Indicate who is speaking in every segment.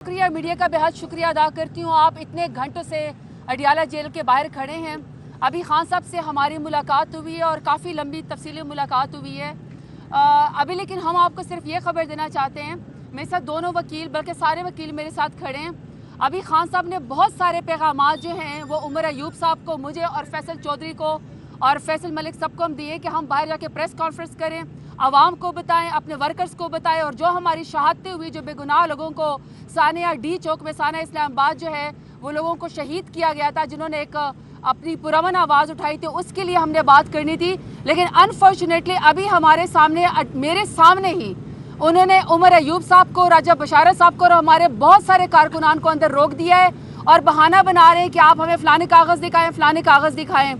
Speaker 1: शुक्रिया, मीडिया का बेहद शुक्रिया अदा करती हूँ। आप इतने घंटों से अडियाला जेल के बाहर खड़े हैं। अभी खान साहब से हमारी मुलाकात हुई है और काफ़ी लंबी तफसीली मुलाकात हुई है। अभी लेकिन हम आपको सिर्फ ये खबर देना चाहते हैं, मेरे साथ दोनों वकील बल्कि सारे वकील मेरे साथ खड़े हैं। अभी खान साहब ने बहुत सारे पैगामात जो हैं वो उमर अयूब साहब को, मुझे और फैसल चौधरी को और फैसल मलिक सबको हम दिए कि हम बाहर जाके प्रेस कॉन्फ्रेंस करें, आवाम को बताएं, अपने वर्कर्स को बताएं और जो हमारी शहादतें हुई, जो बेगुनाह लोगों को सानिया डी चौक में, सानिया इस्लामाबाद जो है वो लोगों को शहीद किया गया था, जिन्होंने एक अपनी पुरअमन आवाज़ उठाई थी, उसके लिए हमने बात करनी थी। लेकिन अनफॉर्चुनेटली अभी हमारे सामने, मेरे सामने ही उन्होंने उमर अयूब साहब को, राजा बशारत साहब को और हमारे बहुत सारे कारकुनान को अंदर रोक दिया है और बहाना बना रहे हैं कि आप हमें फ़लाने कागज़ दिखाएं, फ़लाने कागज़ दिखाएं।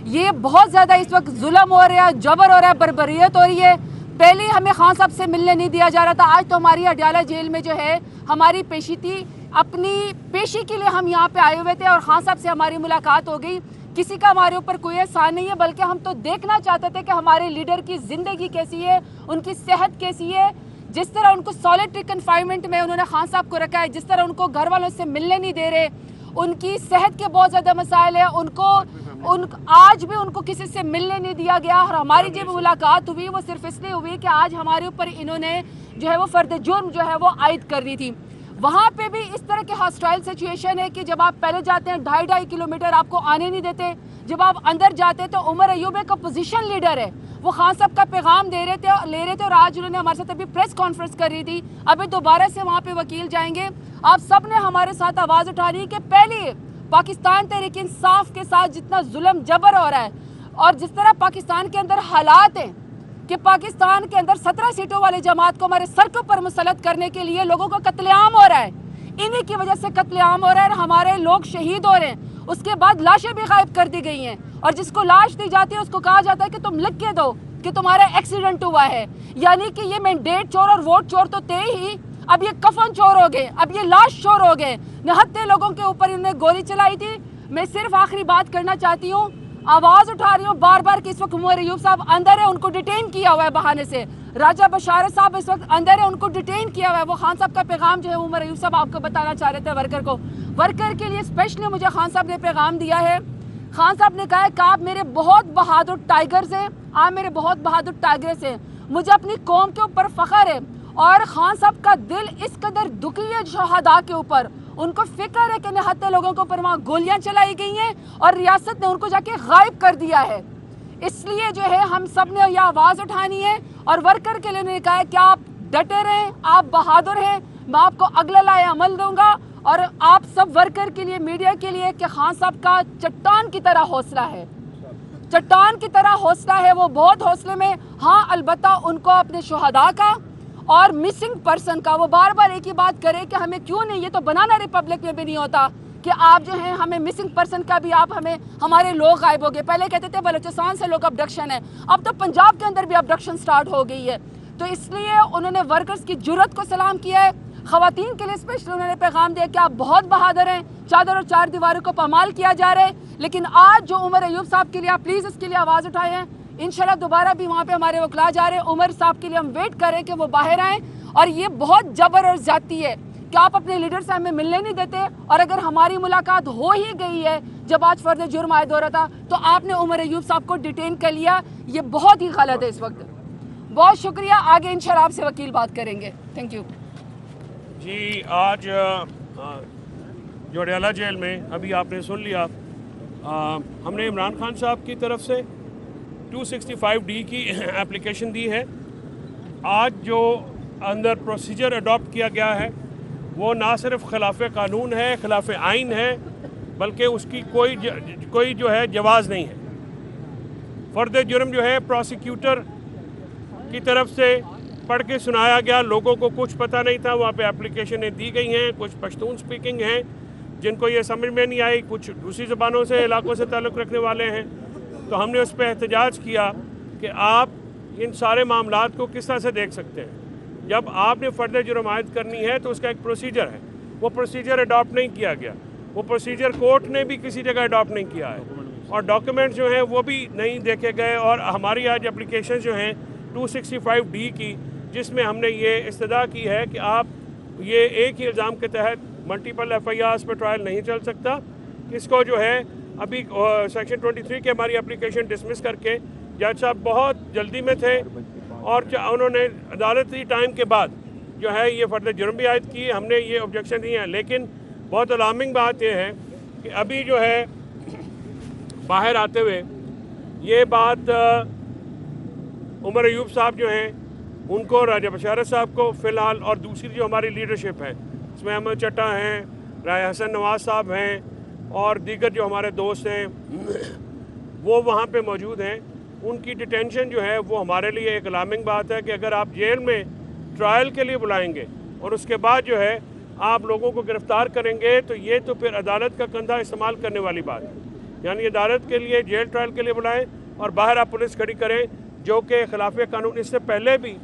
Speaker 1: ये बहुत ज़्यादा इस वक्त जुल्म हो रहा है, जबर हो रहा है, बर्बरियत हो रही है। पहले हमें खान साहब से मिलने नहीं दिया जा रहा था, आज तो हमारी अडियाला जेल में जो है हमारी पेशी थी, अपनी पेशी के लिए हम यहाँ पे आए हुए थे और खान साहब से हमारी मुलाकात हो गई। किसी का हमारे ऊपर कोई एहसान नहीं है, बल्कि हम तो देखना चाहते थे कि हमारे लीडर की ज़िंदगी कैसी है, उनकी सेहत कैसी है। जिस तरह उनको सॉलिटरी कन्फाइनमेंट में उन्होंने खान साहब को रखा है, जिस तरह उनको घर वालों से मिलने नहीं दे रहे, उनकी सेहत के बहुत ज़्यादा मसाइल है, आज भी उनको किसी से मिलने नहीं दिया गया। और हमारी जब मुलाकात हुई वो सिर्फ इसलिए हुई कि आज हमारे ऊपर इन्होंने जो है वो फर्द जुर्म जो है वो आयद करनी थी। वहाँ पे भी इस तरह की हॉस्टाइल सिचुएशन है कि जब आप पहले जाते हैं 2.5 किलोमीटर आपको आने नहीं देते, जब आप अंदर जाते तो उमर अयूब एक अपोजिशन लीडर है, वो खान साहब का पैगाम ले रहे थे और आज उन्होंने हमारे साथ अभी प्रेस कॉन्फ्रेंस कर रही थी। अभी दोबारा से वहाँ पे वकील जाएंगे। आप सब ने हमारे साथ आवाज़ उठानी है कि पहले पाकिस्तान तहरीक इंसाफ के साथ जितना जुल्म जबर हो रहा है और जिस तरह पाकिस्तान के अंदर हालात हैं कि पाकिस्तान के अंदर 17 सीटों वाली जमात को हमारे सड़कों पर मुसल्लत करने के लिए लोगों का कत्लेआम हो रहा है, इन्हीं की वजह से कत्लेआम हो रहा है, हमारे लोग शहीद हो रहे हैं। उसके बाद लाशें भी गायब कर दी गई हैं और जिसको लाश दी जाती है उसको कहा जाता है कि तुम लिख के दो कि तुम्हारा एक्सीडेंट हुआ है। यानी कि ये मैंडेट चोर और वोट चोर तो थे ही, अब ये कफन चोर हो गए, अब ये लाश चोर हो गए। निहत्ते लोगों के ऊपर इन्होंने गोली चलाई थी। मैं सिर्फ आखिरी बात करना चाहती हूँ, आवाज़ उठा रही हूँ बार बार कि इस वक्त उमर अयूब साहब अंदर है, उनको डिटेन किया हुआ है बहाने से। राजा बशारत साहब इस वक्त अंदर है, उनको डिटेन किया हुआ है। वो खान साहब का पैगाम जो है उमर अयूब साहब आपको बताना चाह रहे थे वर्कर के लिए स्पेशली मुझे खान साहब ने पैगाम दिया है। खान साहब ने कहा है कि आप मेरे बहुत बहादुर टाइगर्स हैं, आप मेरे बहुत बहादुर टाइगर्स हैं, मुझे अपनी कौम के ऊपर फ़ख्र है। और खान साहब का दिल इस कदर दुखी है शहादा के ऊपर, उनको फिक्र है कि निहत्ते लोगों के ऊपर वहाँ गोलियां चलाई गई हैं और रियासत ने उनको जाके गायब कर दिया है। इसलिए जो है हम सब ने यह आवाज़ उठानी है और वर्कर के लिए उन्होंने कहा है कि आप डटे रहें, आप बहादुर हैं, मैं आपको अगला लाए अमल दूंगा। और आप सब वर्कर के लिए, मीडिया के लिए कि खान साहब का चट्टान की तरह हौसला है, चट्टान की तरह हौसला है, वो बहुत हौसले में। हाँ, अलबत्ता उनको अपने शहादा का और मिसिंग पर्सन का, वो बार बार एक ही बात करे कि हमें क्यों नहीं, ये तो बनाना रिपब्लिक में भी नहीं होता कि आप जो है हमें मिसिंग पर्सन का भी आप हमें, हमारे लोग गायब हो गए। पहले कहते थे बलूचिस्तान से लोग अबडक्शन है, अब तो पंजाब के अंदर भी अबडक्शन स्टार्ट हो गई है। तो इसलिए उन्होंने वर्कर्स की जुर्रत को सलाम किया है। ख़वातीन के लिए स्पेशली उन्होंने पैगाम दिया कि आप बहुत बहादुर हैं, चादर और चार दीवारों को पामाल किया जा रहा है। लेकिन आज जो उमर अयूब साहब के लिए आप प्लीज़ इसके लिए आवाज़ उठाए हैं। इंशाल्लाह दोबारा भी वहाँ पे हमारे वकला जा रहे हैं, उमर साहब के लिए हम वेट करें कि वो बाहर आएँ। और ये बहुत जबर और ज़्यादती है कि आप अपने लीडर से हमें मिलने नहीं देते, और अगर हमारी मुलाकात हो ही गई है जब आज फर्द जुर्म आयद हो रहा था तो आपने उमर अयूब साहब को डिटेन कर लिया, ये बहुत ही गलत है इस वक्त। बहुत शुक्रिया, आगे इंशाल्लाह आपसे वकील बात करेंगे। थैंक यू
Speaker 2: जी। आज जो अडियाला जेल में अभी आपने सुन लिया, हमने इमरान खान साहब की तरफ से 265D की एप्लीकेशन दी है। आज जो अंदर प्रोसीजर अडॉप्ट किया गया है वो ना सिर्फ खिलाफ कानून है, खिलाफ आइन है, बल्कि उसकी कोई जो है जवाज़ नहीं है। फ़र्द जुर्म जो है प्रोसिक्यूटर की तरफ से पढ़ के सुनाया गया, लोगों को कुछ पता नहीं था, वहाँ पे एप्लीकेशनें दी गई हैं, कुछ पश्तून स्पीकिंग हैं जिनको ये समझ में नहीं आई, कुछ दूसरी ज़बानों से इलाकों से ताल्लुक़ रखने वाले हैं। तो हमने उस पर एहतजाज किया कि आप इन सारे मामलात को किस तरह से देख सकते हैं। जब आपने फ़र्द जुर्म आयद करनी है तो उसका एक प्रोसीजर है, वो प्रोसीजर अडॉप्ट नहीं किया गया, वो प्रोसीजर कोर्ट ने भी किसी जगह अडॉप्ट नहीं किया है, और डॉक्यूमेंट जो हैं वो भी नहीं देखे गए। और हमारी आज एप्लीकेशन जो हैं 265D की, जिसमें हमने ये इस्तदा की है कि आप یہ ایک ہی الزام کے تحت ملٹیپل FIRs پہ ٹرائل نہیں چل سکتا. اس کو جو ہے ابھی سیکشن 23 کی ہماری اپلیکیشن ڈسمس کر کے جج صاحب بہت جلدی میں تھے اور انہوں نے عدالتی ٹائم کے بعد جو ہے یہ فرد جرم بھی عائد کی. ہم نے یہ آبجیکشن دی ہے، لیکن بہت الارمنگ بات یہ ہے کہ ابھی جو ہے باہر آتے ہوئے یہ بات عمر ایوب صاحب جو ہیں ان کو، راجہ بشارت صاحب کو فی الحال، اور دوسری جو ہماری لیڈرشپ ہے اس میں احمد چٹا ہیں، راجہ حسن نواز صاحب ہیں اور دیگر جو ہمارے دوست ہیں وہ وہاں پہ موجود ہیں. ان کی ڈیٹینشن جو ہے وہ ہمارے لیے ایک الارمنگ بات ہے کہ اگر آپ جیل میں ٹرائل کے لیے بلائیں گے اور اس کے بعد جو ہے آپ لوگوں کو گرفتار کریں گے تو یہ تو پھر عدالت کا کندھا استعمال کرنے والی بات ہے. یعنی عدالت کے لیے جیل ٹرائل کے لیے بلائیں اور باہر آپ پولیس کھڑی کریں جو کہ خلاف قانون. اس سے پہلے بھی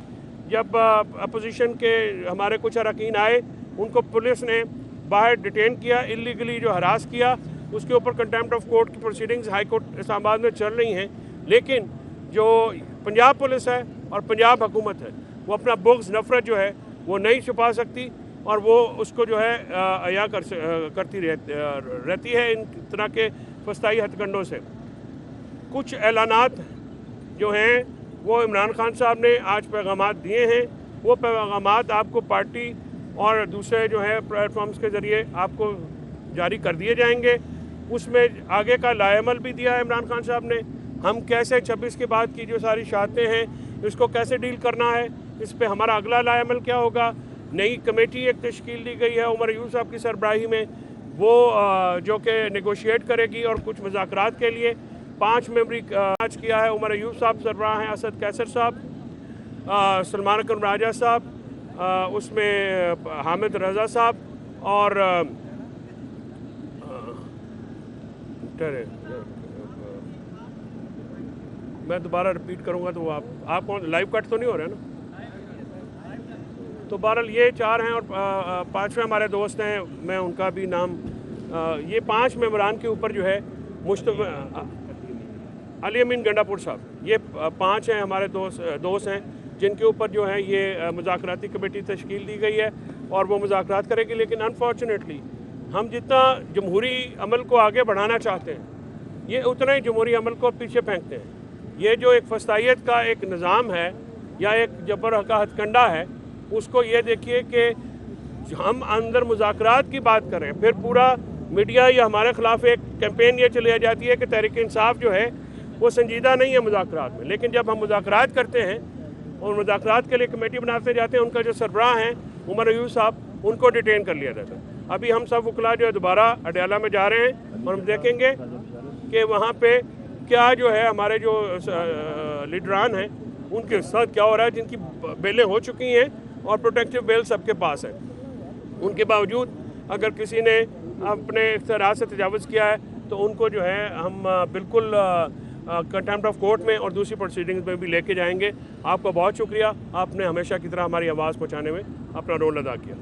Speaker 2: جب اپوزیشن کے ہمارے کچھ اراکین آئے ان کو پولیس نے باہر ڈیٹین کیا، اللیگلی جو ہراس کیا، اس کے اوپر کنٹیمپٹ آف کورٹ کی پروسیڈنگز ہائی کورٹ اسلام آباد میں چل رہی ہیں. لیکن جو پنجاب پولیس ہے اور پنجاب حکومت ہے وہ اپنا بغض، نفرت جو ہے وہ نہیں چھپا سکتی اور وہ اس کو جو ہے عیاں کرتی رہتی ہے ان طرح کے فسطائی ہتھ کنڈوں سے. کچھ اعلانات جو ہیں وہ عمران خان صاحب نے آج پیغامات دیے ہیں، وہ پیغامات آپ کو پارٹی اور دوسرے جو ہے پلیٹ فارمز کے ذریعے آپ کو جاری کر دیے جائیں گے. اس میں آگے کا لائحہ عمل بھی دیا ہے عمران خان صاحب نے. ہم کیسے 26 کے بعد کی جو ساری شہادتیں ہیں اس کو کیسے ڈیل کرنا ہے، اس پہ ہمارا اگلا لائحہ عمل کیا ہوگا. نئی کمیٹی ایک تشکیل دی گئی ہے عمر ایوب صاحب کی سربراہی میں، وہ جو کہ نیگوشیٹ کرے گی اور کچھ مذاکرات کے لیے 5 ممبری آج کیا ہے. عمر ایوب صاحب سربراہ ہیں، اسد کیسر صاحب، سلمان اکرم راجہ صاحب، اس میں حامد رضا صاحب اور میں دوبارہ رپیٹ کروں گا تو وہ آپ کون لائیو کٹ تو نہیں ہو رہا ہے نا. تو بہرحال یہ 4 ہیں اور 5ویں ہمارے دوست ہیں، میں ان کا بھی نام، یہ 5 ممبران کے اوپر جو ہے علی امین گنڈا پور صاحب، یہ 5 ہیں ہمارے دوست ہیں جن کے اوپر جو ہے یہ مذاکراتی کمیٹی تشکیل دی گئی ہے اور وہ مذاکرات کرے گی. لیکن انفارچونیٹلی ہم جتنا جمہوری عمل کو آگے بڑھانا چاہتے ہیں یہ اتنا ہی جمہوری عمل کو پیچھے پھینکتے ہیں. یہ جو ایک فسطائیت کا ایک نظام ہے یا ایک جبر کا ہتھ کنڈا ہے، اس کو یہ دیکھیے کہ ہم اندر مذاکرات کی بات کریں، پھر پورا میڈیا یا ہمارے خلاف ایک کیمپین یہ چلی جاتی ہے کہ تحریک انصاف جو ہے وہ سنجیدہ نہیں ہے مذاکرات میں. لیکن جب ہم مذاکرات کرتے ہیں اور مذاکرات کے لیے کمیٹی بناتے جاتے ہیں، ان کا جو سربراہ ہیں عمر ایوب صاحب، ان کو ڈیٹین کر لیا جاتا ہے. ابھی ہم سب وکلا جو ہے دوبارہ اڈیالہ میں جا رہے ہیں اور ہم دیکھیں گے کہ وہاں پہ کیا جو ہے ہمارے جو لیڈران ہیں ان کے ساتھ کیا ہو رہا ہے، جن کی بیلیں ہو چکی ہیں اور پروٹیکٹیو بیل سب کے پاس ہے. ان کے باوجود اگر کسی نے اپنے اختیارات سے تجاوز کیا ہے تو ان کو جو ہے ہم بالکل کنٹیمپٹ آف کورٹ میں اور دوسری پروسیڈنگز میں بھی لے کے جائیں گے. آپ کا بہت شکریہ، آپ نے ہمیشہ کی طرح ہماری آواز پہنچانے میں اپنا رول ادا کیا.